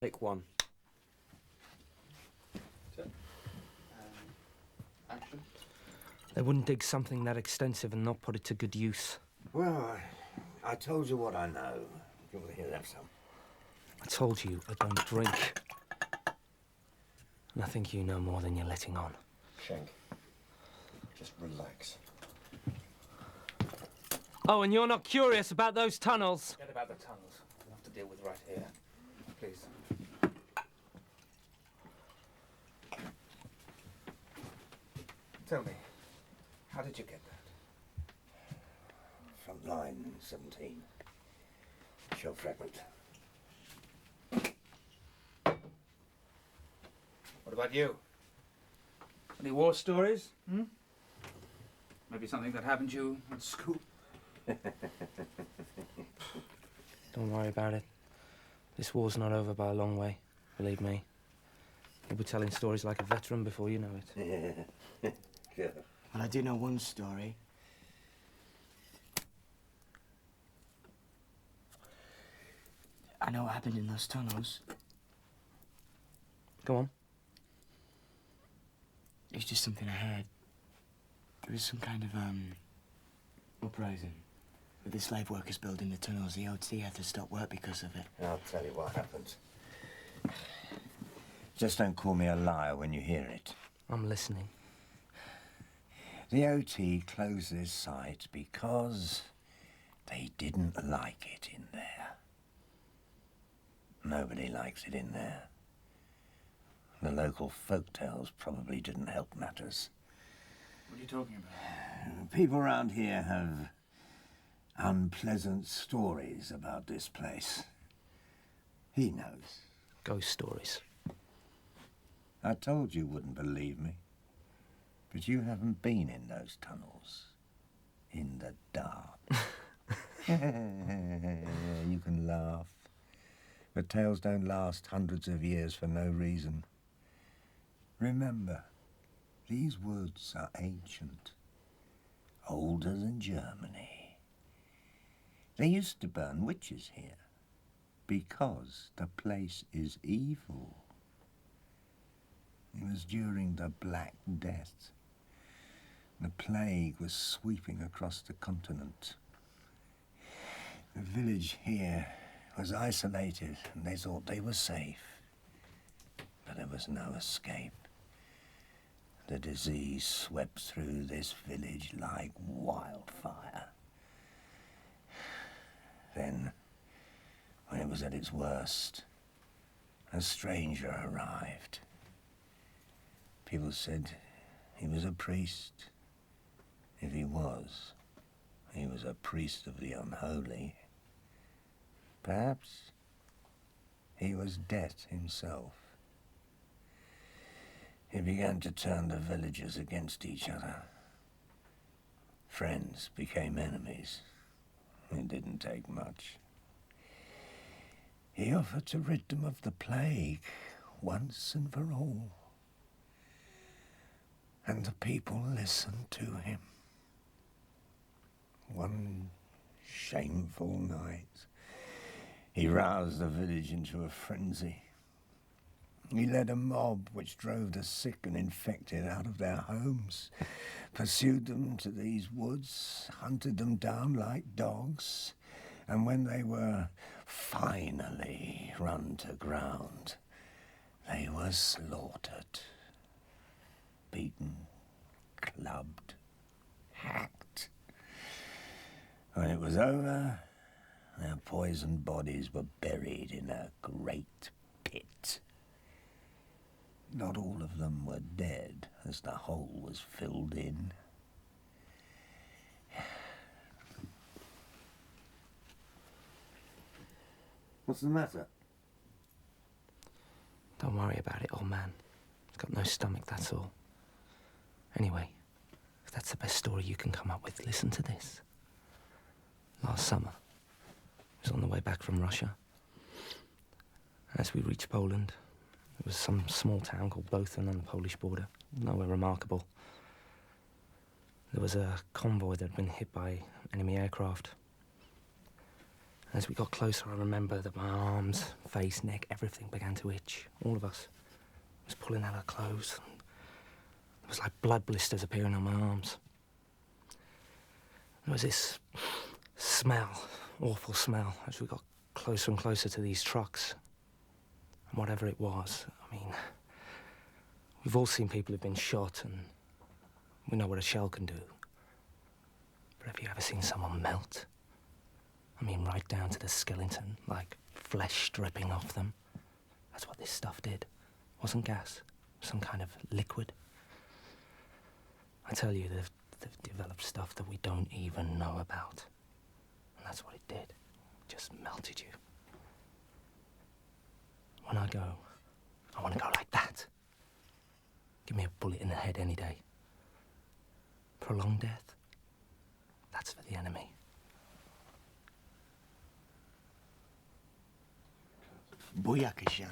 Pick one. Action. They wouldn't dig something that extensive and not put it to good use. Well, I told you what I know. You want to hear that some? I told you I don't drink. And I think you know more than you're letting on. Schenke, just relax. Oh, and you're not curious about those tunnels? Forget about the tunnels. We'll have to deal with right here. Please. Tell me, how did you get that? From line 17. Shell fragment. What about you? Any war stories? Maybe something that happened to you at school? Don't worry about it. This war's not over by a long way, believe me. You'll be telling stories like a veteran before you know it. Yeah. Sure. Well, I do know one story. I know what happened in those tunnels. Go on. It was just something I heard. There was some kind of, uprising. With the slave workers building the tunnels, the OT had to stop work because of it. I'll tell you what happened. Just don't call me a liar when you hear it. I'm listening. The OT closed this site because they didn't like it in there. Nobody likes it in there. The local folktales probably didn't help matters. What are you talking about? People around here have unpleasant stories about this place. He knows. Ghost stories. I told you wouldn't believe me. But you haven't been in those tunnels. In the dark. You can laugh. But tales don't last hundreds of years for no reason. Remember, these woods are ancient. Older than Germany. They used to burn witches here. Because the place is evil. It was during the Black Death. The plague was sweeping across the continent. The village here was isolated, and they thought they were safe. But there was no escape. The disease swept through this village like wildfire. Then, when it was at its worst, a stranger arrived. People said he was a priest. If he was a priest of the unholy. Perhaps he was Death himself. He began to turn the villagers against each other. Friends became enemies. It didn't take much. He offered to rid them of the plague once and for all. And the people listened to him. One shameful night, he roused the village into a frenzy. He led a mob which drove the sick and infected out of their homes, pursued them to these woods, hunted them down like dogs, and when they were finally run to ground, they were slaughtered, beaten, clubbed, hacked. When it was over, their poisoned bodies were buried in a great pit. Not all of them were dead, as the hole was filled in. What's the matter? Don't worry about it, old man. He's got no stomach, that's all. Anyway, if that's the best story you can come up with, listen to this. Last summer, I was on the way back from Russia. As we reached Poland, there was some small town called Bothen on the Polish border. Nowhere remarkable. There was a convoy that had been hit by enemy aircraft. As we got closer, I remember that my arms, face, neck, everything began to itch. All of us. I was pulling out our clothes. It was like blood blisters appearing on my arms. There was this smell, awful smell, as we got closer and closer to these trucks. And whatever it was, I mean, we've all seen people who've been shot, and we know what a shell can do. But have you ever seen someone melt? I mean, right down to the skeleton, like flesh dripping off them. That's what this stuff did. It wasn't gas, some kind of liquid. I tell you, they've developed stuff that we don't even know about. And that's what it did. It just melted you. When I go, I want to go like that. Give me a bullet in the head any day. Prolonged death, that's for the enemy. Booyakashan.